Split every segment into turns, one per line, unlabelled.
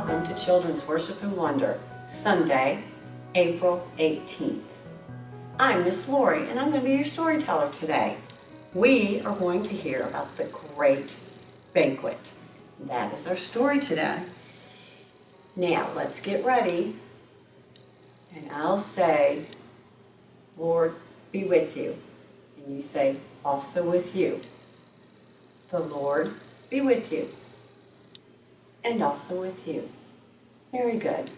welcome to Children's Worship and Wonder, Sunday, April 18th. I'm Miss Lori, and I'm going to be your storyteller today. We are going to hear about the Great Banquet. That is our story today. Now, let's get ready, and I'll say, Lord, be with you. And you say, also with you. The Lord be with you. And also with you. Very good.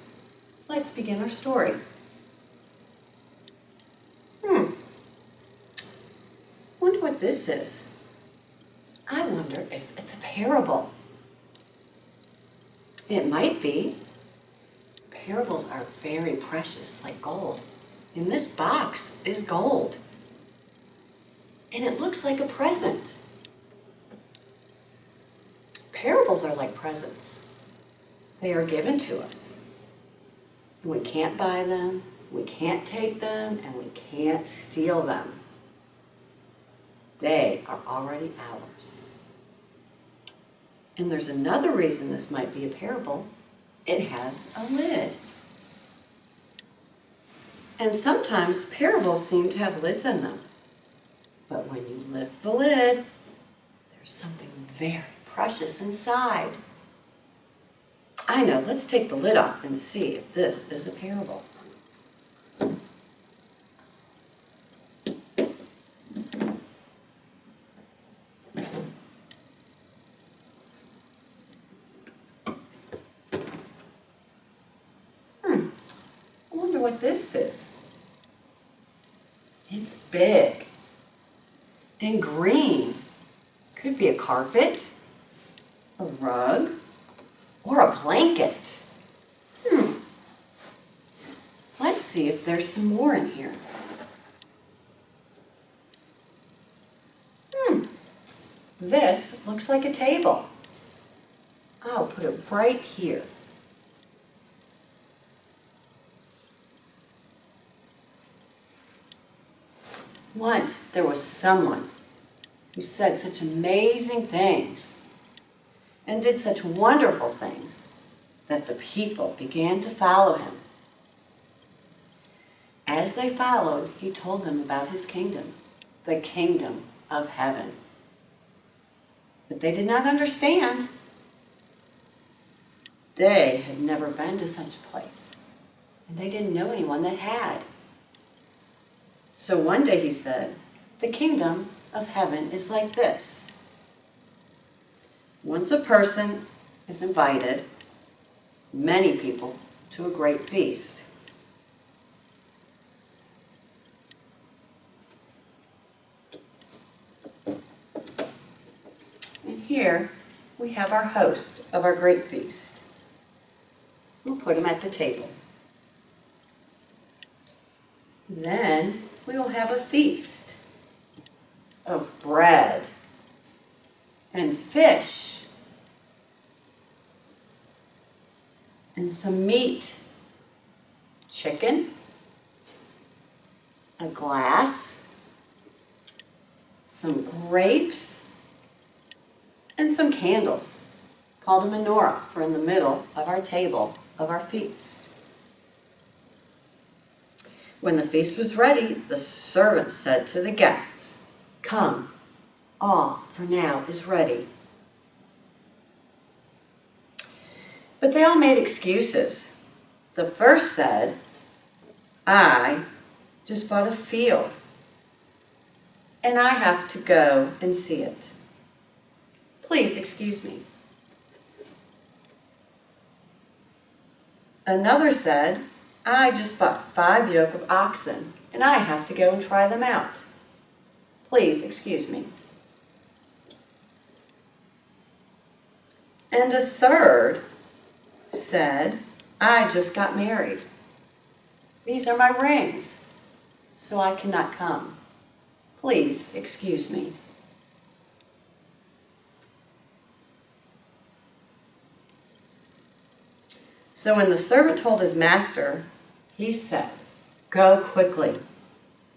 Let's begin our story. Wonder what this is. I wonder if it's a parable. It might be. Parables are very precious, like gold. And this box is gold. And it looks like a present. Parables are like presents. They are given to us. And we can't buy them, we can't take them, and we can't steal them. They are already ours. And there's another reason this might be a parable. It has a lid. And sometimes parables seem to have lids in them. But when you lift the lid, there's something very precious inside. I know, let's take the lid off and see if this is a parable. I wonder what this is. It's big and green. Could be a carpet, a rug, or a blanket. Let's see if there's some more in here. This looks like a table. I'll put it right here. Once there was someone who said such amazing things and did such wonderful things that the people began to follow him. As they followed, he told them about his kingdom, the kingdom of heaven. But they did not understand. They had never been to such a place, and they didn't know anyone that had. So one day he said, the kingdom of heaven is like this. Once a person is invited, many people, to a great feast. And here we have our host of our great feast. We'll put him at the table. Then we will have a feast of bread and fish and some meat, chicken, a glass, some grapes, and some candles called a menorah for in the middle of our table of our feast. When the feast was ready, the servant said to the guests, "Come, all for now is ready." But they all made excuses. The first said, "I just bought a field, and I have to go and see it. Please excuse me." Another said, "I just bought 5 yoke of oxen, and I have to go and try them out. Please excuse me." And a third said, "I just got married. These are my rings, so I cannot come. Please excuse me." So when the servant told his master, he said, "Go quickly,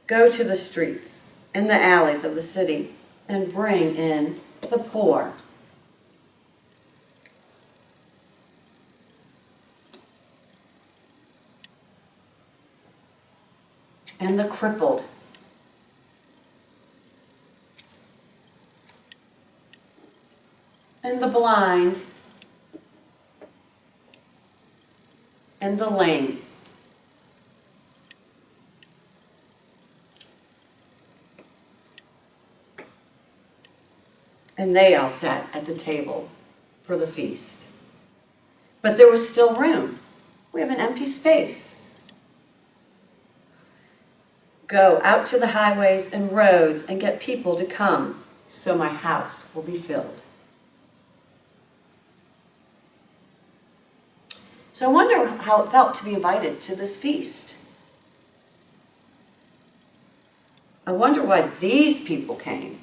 go to the streets and the alleys of the city and bring in the poor." and the crippled. And the blind and the lame. And they all sat at the table for the feast. But there was still room. We have an empty space. Go out to the highways and roads and get people to come, so my house will be filled. So I wonder how it felt to be invited to this feast. I wonder why these people came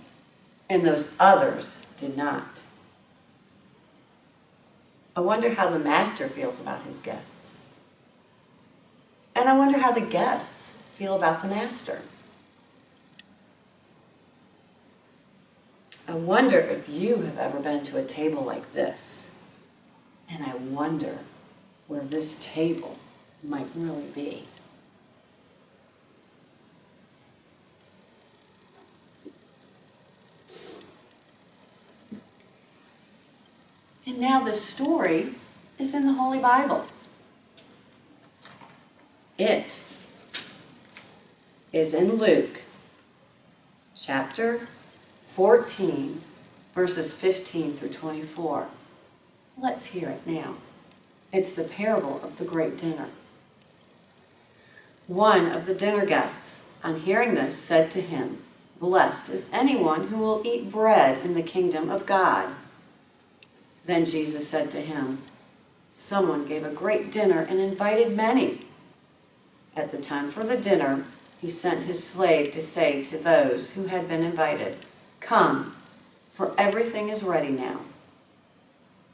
and those others did not. I wonder how the master feels about his guests. And I wonder how the guests feel about the master. I wonder if you have ever been to a table like this. And I wonder where this table might really be. And now this story is in the Holy Bible. It is in Luke, chapter 14, verses 15 through 24. Let's hear it now. It's the parable of the great dinner. One of the dinner guests, on hearing this, said to him, "Blessed is anyone who will eat bread in the kingdom of God." Then Jesus said to him, "Someone gave a great dinner and invited many. At the time for the dinner, he sent his slave to say to those who had been invited, 'Come, for everything is ready now.'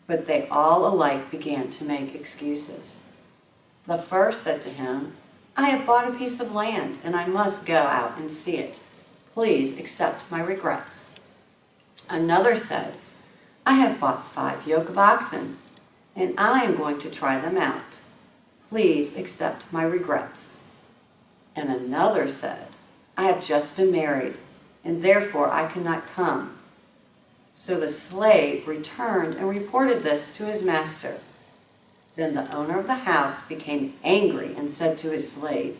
But they all alike began to make excuses. The first said to him, 'I have bought a piece of land, and I must go out and see it. Please accept my regrets.' Another said, 'I have bought 5 yoke of oxen, and I am going to try them out. Please accept my regrets.' And another said, 'I have just been married, and therefore I cannot come.' So the slave returned and reported this to his master. Then the owner of the house became angry and said to his slave,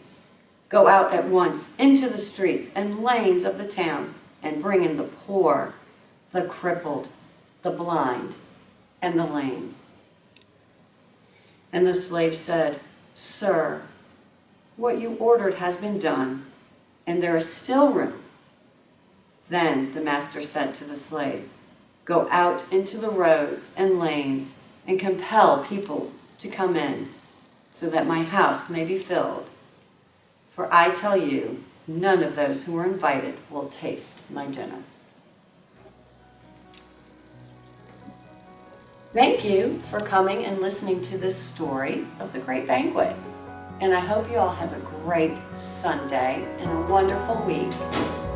'Go out at once into the streets and lanes of the town and bring in the poor, the crippled, the blind, and the lame.' And the slave said, 'Sir, what you ordered has been done, and there is still room.' Then the master said to the slave, 'Go out into the roads and lanes and compel people to come in, so that my house may be filled. For I tell you, none of those who were invited will taste my dinner.'" Thank you for coming and listening to this story of the Great Banquet. And I hope you all have a great Sunday and a wonderful week.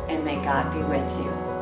And may God be with you.